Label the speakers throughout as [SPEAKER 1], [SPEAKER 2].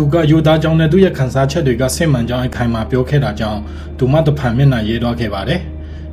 [SPEAKER 1] သူကယူသားကြောင့်နဲ့သူ့ရဲ့ခန်းစားချက်တွေကဆင့်မှန်ကြောင်းအခိုင်အမာပြောခဲ့တာကြောင့်သူမတဖန်မျက်နှာရေးသွားခဲ့ပါတယ်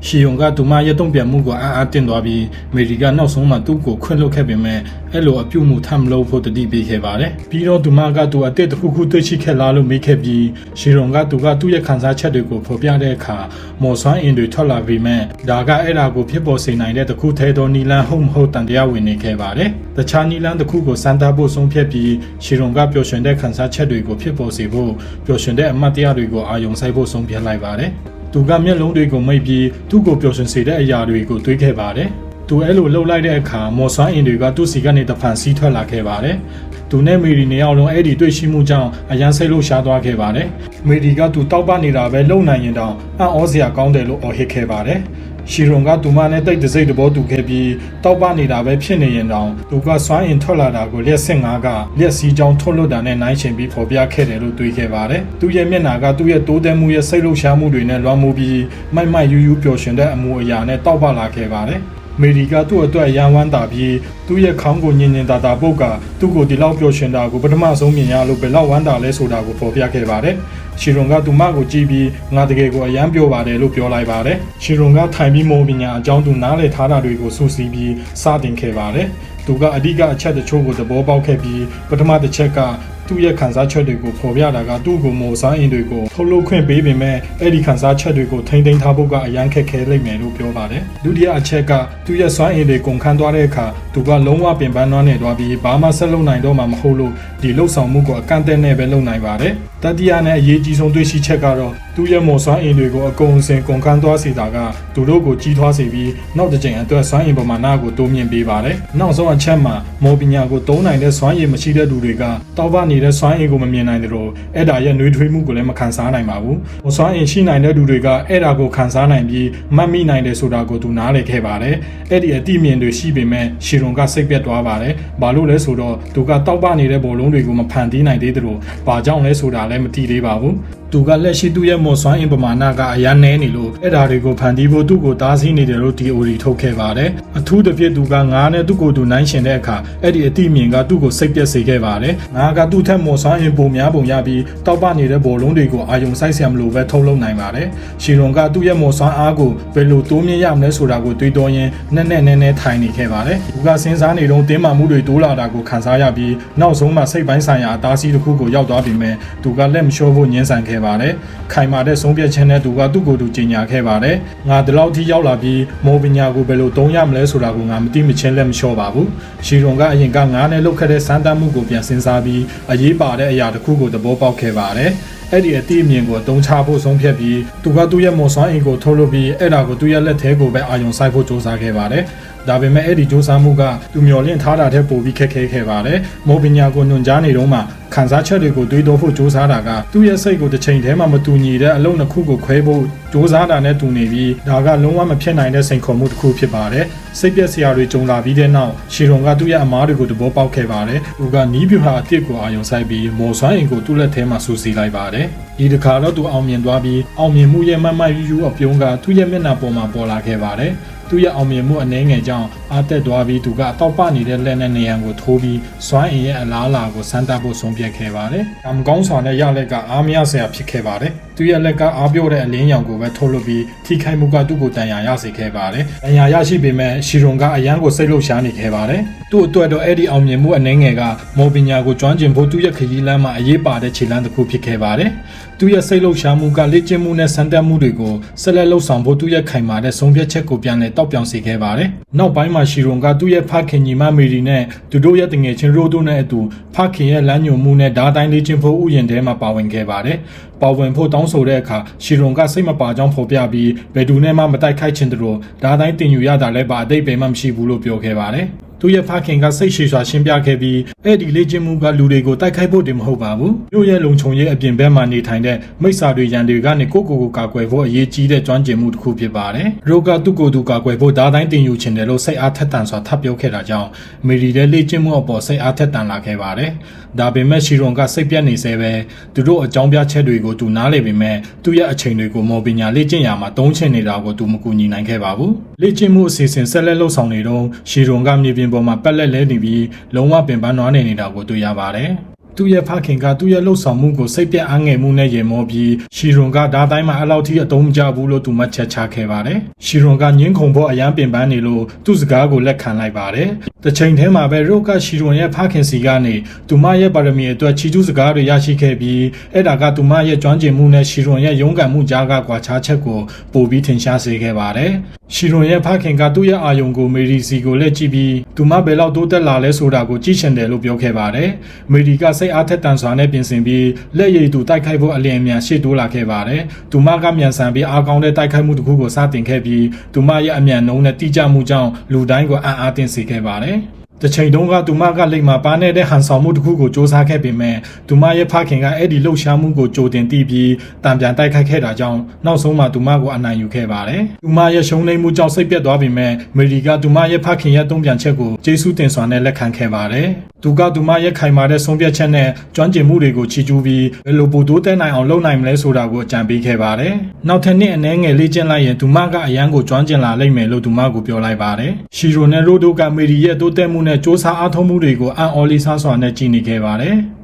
[SPEAKER 1] ရှီယုံကသူမရဲ့တုံ့ပြန်မှုကိုအားတင်သွားပြီးမေရီကနောက်ဆုံးမှသူ့ကိုခွင့်လွှတ်ခဲ့ပေမဲ့အဲ့လိုအပြုမှုထပ်မလုပ်ဖို့တတိပေးခဲ့ပါတယ်ပြီးတော့သူမကသူအသက်တစ်ခုခုတွေ့ရှိခဲ့လားလို့မေးခဲ့ပြီးရှီယုံကသူ့ရဲ့ခန်းစားချက်တွေကိုဖော်ပြတဲ့အခါမော်ဆွမ်းအင်တွေထွက်လာပြီးမဲ့ဒါကအဲ့ဒါကိုဖြစ်ပေါ်စေနိုင်တဲ့တစ်ခုထဲသောနီလန်ဟုတ်မဟုတ်တန်တရားဝင်နေခဲ့ပါတယ်တခြားနီလန်တစ်ခုကိုစမ်းသပ်ဖို့ဆုံးဖြတ်ပြီးရှီယုံကပျော်ရွှင်တဲ့ခန်းစားချက်တွေကိုဖြစ်ပေါ်စေဖို့ပျော်ရွှင်တဲ့အမှတ်တရတွေကိုအာရုံစိုက်ဖို့ဆုံးဖြတ်လိုက်ပါတယ်သူကမျက်လုံးတွေကိုမိတ်ပြီးသူ့ကိုပျော်ရွှင်စေတဲ့အရာတွေကိုတွေးခဲ့ပါတယ်။သူအဲ့လိုလှုပ်လိုက်တဲ့အခါမော်ဆွမ်းအင်တွေကသူ့စီကနေတဖန်စီးထွက်လာခဲ့ပါတယ်။သူနဲ့မေရီနှစ်ယောက်လုံးအဲ့ဒီတွေ့ရှိမှုကြောင့်အရန်စိတ်လို့ရှားသွားခဲ့ပါတယ်။မေရီကသူတောက်ပနေတာပဲလုံနိုင်ရင်တောင်အံ့ဩစရာကောင်းတယ်လို့အော်ဟစ်ခဲ့ပါတယ်။ရှီယုံကသူမနဲ့တိတ်တစိတ်တဘောတူခဲ့ပြီးတောက်ပနေတာပဲဖြစ်နေရင်တောင်သူကစွမ်းအင်ထွက်လာတာကိုလျှက်စစ်ငါးကလျှက်စီးကြောင်းထုတ်လွှတ်တာနဲ့နိုင်ရှင်ပြီးဖော်ပြခဲ့တယ်လို့တွေးခဲ့ပါတယ်။သူ့ရဲ့မျက်နှာကသူ့ရဲ့တိုးတက်မှုရဲ့စိတ်လှုပ်ရှားမှုတွေနဲ့လွှမ်းမိုးပြီးမိုက်ယူပျော်ရွှင်တဲ့အမူအရာနဲ့တောက်ပလာခဲ့ပါတယ်။မေရီကသူ့အတွက်ရန်ဝမ်းတာပြီးသူ့ရဲ့ခေါင်းကိုညင်တာပုတ်ကသူ့ကိုဒီလောက်ပျော်ရွှင်တာကိုပထမဆုံးမြင်ရလို့ဘယ်လောက်ဝမ်းတာလဲဆိုတာကိုဖော်ပြခဲ့ပါတယ်။ရှီယုံကသူမကိုကြည့်ပြီးငါတကယ်ကိုအယမ်းပြောပါတယ်လို့ပြောလိုက်ပါတယ်။ရှီယုံကထိုင်ပြီးမောပညာအကြောင်းသူနားလည်ထားတာတွေကိုစူးစီးပြီးစတင်ခဲ့ပါတယ်။သူကအဓိကအချက်တချို့ကိုသဘောပေါက်ခဲ့ပြီးပထမတစ်ချက်ကသူ့ရဲ့ခန်းစားချက်တွေကိုဖော်ပြတာကသူ့ကိုမော်စားအင်တွေကိုထုတ်လုပ်ခွင့်ပေးပေမဲ့အဲ့ဒီခန်းစားချက်တွေကိုထိန်းသိမ်းထားဖို့ကအရန်ခက်ခဲလိမ့်မယ်လို့ပြောပါတယ်ဒုတိယအချက်ကသူ့ရဲ့စွမ်းအင်တွေကုန်ခန်းသွားတဲ့အခါသူကလုံးဝပင်ပန်းနှွမ်းနေသွားပြီးဘာမှဆက်လုပ်နိုင်တော့မှမဟုတ်လို့ဒီလှုပ်ဆောင်မှုကိုအကန့်အသတ်နဲ့ပဲလုပ်နိုင်ပါတယ်တတိယနဲ့အရေးကြီးဆုံးတွေ့ရှိချက်ကတော့သူ့ရဲ့မော်စွမ်းအင်တွေကိုအကုန်စင်ကုန်ခန်းသွားစေတာကသူတို့ကိုကြီးထွားစေပြီးနောက်တစ်ကြိမ်အတွက်စွမ်းအင်ပမာဏကိုတိုးမြင့်ပေးပါတယ်နောက်ဆုံးအချက်မှာမော်ပညာကိုသုံးနိုင်တဲ့စွမ်းရည်မရှိတဲ့သူတွေကတောက်ပနေတဲ့စွမ်းအင်ကိုမမြင်နိုင်တဲ့လို့အဲ့ဒါရဲ့နှွေးထွေးမှုကိုလည်းမခံစားနိုင်ပါဘူး။စွမ်းအင်ရှိနိုင်တဲ့သူတွေကအဲ့ဒါကိုခံစားနိုင်ပြီးမှတ်မိနိုင်တယ်ဆိုတာကိုသူနားလည်ခဲ့ပါတယ်။အဲ့ဒီအတိမြင်တွေရှိပေမဲ့ရှီရွန်ကစိတ်ပြတ်သွားပါတယ်။ဘာလို့လဲဆိုတော့သူကတောက်ပနေတဲ့ဘောလုံးတွေကိုမဖန်တီးနိုင်သေးတယ်လို့ဘာကြောင့်လဲဆိုတာလည်းမသိသေးပါဘူး။သူကလက်ရှိသူ့ရဲ့မော်စွမ်းအင်ပမာဏကအရန်နဲနေလို့အဲ့ဒါတွေကိုဖန်တီးဖို့သူ့ကိုတားဆီးနေတယ်လို့ DOD ထုတ်ခဲ့ပါတယ်အထူးသဖြင့်သူကငါးနဲ့သူ့ကိုယ်သူနိုင်ရှင်တဲ့အခါအဲ့ဒီအတိမြင်ကသူ့ကိုစိတ်ပြက်စေခဲ့ပါတယ်ငါကသူ့ထက်မော်စွမ်းအင်ပုံများပုံရပြီးတောက်ပနေတဲ့ဘောလုံးတွေကိုအာယုံစိုက်ဆရာမလို့ပဲထုတ်လုပ်နိုင်ပါတယ်ရှီရွန်ကသူ့ရဲ့မော်စွမ်းအားကိုဘယ်လိုတိုးမြင့်ရမလဲဆိုတာကိုတွေးတောရင်းနဲ့ထိုင်နေခဲ့ပါတယ်သူကစဉ်းစားနေတော့တင်းမာမှုတွေတိုးလာတာကိုခံစားရပြီးနောက်ဆုံးမှစိတ်ပိုင်းဆိုင်ရာအသားစီးတစ်ခုကိုရောက်သွားပြီးမှသူကလက်မလျှော့ဖို့ညှင်းဆန်ခဲ့ပါတယ်ခိုင်မာတဲ့ဆုံးဖြတ်ချက်နဲ့သူကသူ့ကိုယ်သူကြီးညာခဲ့ပါတယ်ငါဒီလောက်ထိရောက်လာပြီးမော်ပညာကိုဘယ်လိုသုံးရမလဲဆိုတာကိုငါမသိမချင်းလက်မလျှော့ပါဘူးရှီရွန်ကအရင်ကငါးနဲ့လုတ်ခဲ့တဲ့စမ်းသပ်မှုကိုပြန်စဉ်းစားပြီးအရေးပါတဲ့အရာတစ်ခုကိုသဘောပေါက်ခဲ့ပါတယ်အဲ့ဒီအတိအမြင်ကိုအသုံးချဖို့ဆုံးဖြတ်ပြီးသူကသူ့ရဲ့မော်စွမ်းအင်ကိုထုတ်လုပ်ပြီးအဲ့ဒါကိုသူ့ရဲ့လက်ထဲကိုပဲအာရုံစိုက်ဖို့စ조사ခဲ့ပါတယ်ဒါပေမဲ့အဲ့ဒီစ조사မှုကသူမျှော်လင့်ထားတာထက်ပိုပြီးခက်ခဲခဲ့ပါတယ်မော်ပညာကိုညွှန်ကြားနေတော့မှခံစားချက်တွေကိုတွေးတောဖို့စ조사တာကသူ့ရဲ့စိတ်ကိုတစ်ချိန်တည်းမှမတူညီတဲ့အလုံးတစ်ခုကိုခွဲဖို့စ조사တာနဲ့တူနေပြီးဒါကလုံးဝမဖြစ်နိုင်တဲ့စိန်ခေါ်မှုတစ်ခုဖြစ်ပါတယ်စိတ်ပြက်စရာတွေကြုံလာပြီးတဲ့နောက်ရှီရွန်ကသူ့ရဲ့အမားတွေကိုသဘောပေါက်ခဲ့ပါတယ်သူကနီးပြဟာအစ်စ်ကိုအာရုံစိုက်ပြီးမော်စွမ်းအင်ကိုသူ့လက်ထဲမှာဆူစီလိုက်ပါတယ်ဒီတစ်ခါတော့သူအောင်မြင်သွားပြီးအောင်မြင်မှုရဲ့မယူအပြုံးကသူ့ရဲ့မျက်နှာပေါ်မှာပေါ်လာခဲ့ပါတယ်သူ့ရဲ့အောင်မြင်မှုအနှဲငယ်ကြောင့်အားတက်သွားပြီးသူကအတောက်ပနေတဲ့လက်နဲ့နေရန်ကိုထိုးပြီးစွမ်းအင်ရဲ့အလားအလာကိုစမ်းသပ်ဖို့ဆုံးဖြတ်ခဲ့ပါတယ်။အမ်ကောင်းစွာနဲ့ရလက်ကအားမရစရာဖြစ်ခဲ့ပါတယ်။သူ့ရဲ့လက်ကအားပြောတဲ့အလင်းရောင်ကိုပဲထုတ်လွှတ်ပြီးထိခိုက်မှုကသူ့ကိုတန်ရာရစေခဲ့ပါတယ်။တန်ရာရရှိပေမဲ့ရှီရွန်ကအရန်ကိုစိတ်လှုပ်ရှားနေခဲ့ပါတယ်။သူ့အတွက်တော့အဲ့ဒီအောင်မြင်မှုအနှဲငယ်ကမော်ပညာကိုကျွမ်းကျင်ဖို့သူ့ရဲ့ခရီးလမ်းမှာအရေးပါတဲ့ခြေလှမ်းတစ်ခုဖြစ်ခဲ့ပါတယ်။သူ့ရဲ့စိတ်လှုပ်ရှားမှုကလေ့ကျင့်မှုနဲ့စမ်းသပ်မှုတွေကိုဆက်လက်လှုပ်ဆောင်ဖို့သူ့ရဲ့ခိုင်မာတဲ့ဆုံးဖြတ်ချက်ကိုပြန်လည်တောက်ပြောင်စေခဲ့ပါတယ်။နောက်ပိုင်းမှာရှီရွန်ကသူ့ရဲ့ဖခင်ညီမမေရီနဲ့သူတို့ရဲ့တငယ်ချင်းရိုဒိုနဲ့အတူဖခင်ရဲ့လမ်းညွှန်မှုနဲ့ဓာတ်တိုင်းလေ့ကျင့်ဖို့ဥယျာဉ်ထဲမှာပါဝင်ခဲ့ပါတယ်။ပါဝင်ဖို့တောင်းဆိုတဲ့အခါရှီရွန်ကစိတ်မပါကြောင်းဖော်ပြပြီးဘယ်သူနဲ့မှမတိုက်ခိုက်ချင်တဲ့လို့ဓာတ်တိုင်းတင်ယူရတာလည်းပါအတိတ်ပဲမှမရှိဘူးလို့ပြောခဲ့ပါတယ်။သူရဲ့ဖခင်ကစိတ်ရှည်စွာရှင်းပြခဲ့ပြီးအဲ့ဒီလေ့ကျင့်မှုကလူတွေကိုတိုက်ခိုက်ဖို့တည်းမဟုတ်ပါဘူးမြို့ရဲ့လုံခြုံရေးအပြင်ဘက်မှာနေထိုင်တဲ့မိစ္ဆာတွေရန်တွေကနေကိုကာကွယ်ဖို့အရေးကြီးတဲ့ကျွမ်းကျင်မှုတစ်ခုဖြစ်ပါတယ်ရိုကသူ့ကိုယ်သူကာကွယ်ဖို့ဓာတ်တိုင်းတင်ယူခြင်းတယ်လို့စိတ်အားထက်သန်စွာထပ်ပြောခဲ့တာကြောင့်မေရီရဲ့လေ့ကျင့်မှုအပေါ်စိတ်အားထက်သန်လာခဲ့ပါတယ်ဒါပေမဲ့ရှီရွန်ကစိတ်ပြတ်နေစေပဲသူတို့အကြောင်းပြချက်တွေကိုသူနားလည်ပေမဲ့သူ့ရဲ့အချိန်တွေကိုမော်ပညာလေ့ကျင့်ရာမှာသုံးချင်နေတာကိုသူမကူညီနိုင်ခဲ့ပါဘူးလေ့ကျင့်မှုအစီအစဉ်ဆက်လက်လှုပ်ဆောင်နေတော့ရှီရွန်ကမြေပြင်ပေါ်မှာပက်လက်လဲနေပြီးလုံးဝပင်ပန်းနွားနေတာကိုတွေ့ရပါတယ် သူ့ရဲ့ဖခင်ကသူ့ရဲ့လှုပ်ဆောင်မှုကိုစိတ်ပြတ်အားငယ်မှုနဲ့ရေမောပြီးရှီရွန်ကဒါတိုင်းမှာအလောက်ထိအတုံးမကျဘူးလို့သူမှချက်ချခဲ့ပါတယ်ရှီရွန်ကညှင်းခုန်ဖို့အရန်ပင်ပန်းနေလို့သူ့စကားကိုလက်ခံလိုက်ပါတယ်တစ်ချိန်တည်းမှာပဲရိုကရှီရွန်ရဲ့ဖခင်စီကနေသူမရဲ့ပါရမီအတွက်ချီးကျူးစကားတွေရရှိခဲ့ပြီးအဲ့ဒါကသူမရဲ့ကျွမ်းကျင်မှုနဲ့ရှီရွန်ရဲ့ရုန်းကန်မှုကြားကကွာခြားချက်ကိုပိုပြီးထင်ရှားစေခဲ့ပါတယ်ရှီရွန်ရဲ့ဖခင်ကသူ့ရဲ့အာယုံကိုမေရီစီကိုလက်ကြည့်ပြီးသူမဘယ်လောက်တိုးတက်လာလဲဆိုတာကိုကြည့်ချင်တယ်လို့ပြောခဲ့ပါတယ်မေရီကစိတ်အားထက်သန်စွာနဲ့ပြင်ဆင်ပြီးလက်ရည်သူတိုက်ခိုက်ဖို့အလျင်အမြန်ရှေ့တိုးလာခဲ့ပါတယ်သူမကမြန်ဆန်ပြီးအားကောင်းတဲ့တိုက်ခိုက်မှုတစ်ခုကိုစတင်ခဲ့ပြီးသူမရဲ့အမြန်နှုံးနဲ့တိကျမှုကြောင့်လူတိုင်းကိုအံ့အားသင့်စေခဲ့ပါတယ်တစ်ချိန်တုန်းကသူမကလိမ္မာပါနေတဲ့ဟန်ဆောင်မှုတစ်ခုကိုစ조사ခဲ့ပေမဲ့သူမရဲ့ဖခင်ကအဲ့ဒီလှုပ်ရှားမှုကိုကြိုတင်သိပြီးတံပြန်တိုက်ခိုက်ခဲ့တာကြောင့်နောက်ဆုံးမှာသူမကိုအနိုင်ယူခဲ့ပါတယ်။သူမရဲ့ရှုံးနိမ့်မှုကြောင့်စိတ်ပြတ်သွားပေမဲ့မေရီကသူမရဲ့ဖခင်ရဲ့တုံ့ပြန်ချက်ကိုကျေးဇူးတင်စွာနဲ့လက်ခံခဲ့ပါတယ်။သူကသူမရဲ့ခိုင်မာတဲ့ဆုံးဖြတ်ချက်နဲ့ကျွမ်းကျင်မှုတွေကိုချီးကျူးပြီးဘယ်လိုပိုတိုးတက်နိုင်အောင်လုပ်နိုင်မလဲဆိုတာကိုအကြံပေးခဲ့ပါတယ်။နောက်ထပ်နှစ်အနည်းငယ်လေ့ကျင့်လိုက်ရင်သူမကအရန်ကိုကျွမ်းကျင်လာလိမ့်မယ်လို့သူမကိုပြောလိုက်ပါတယ်။ရှီရိုနဲ့ရိုဒိုကမေရီရဲ့တိုးတက်မှုနဲ့စ조사အားထုတ်မှုတွေကိုအံ့ဩလေးစားစွာနဲ့ကြည်နေခဲ့ပါတယ်။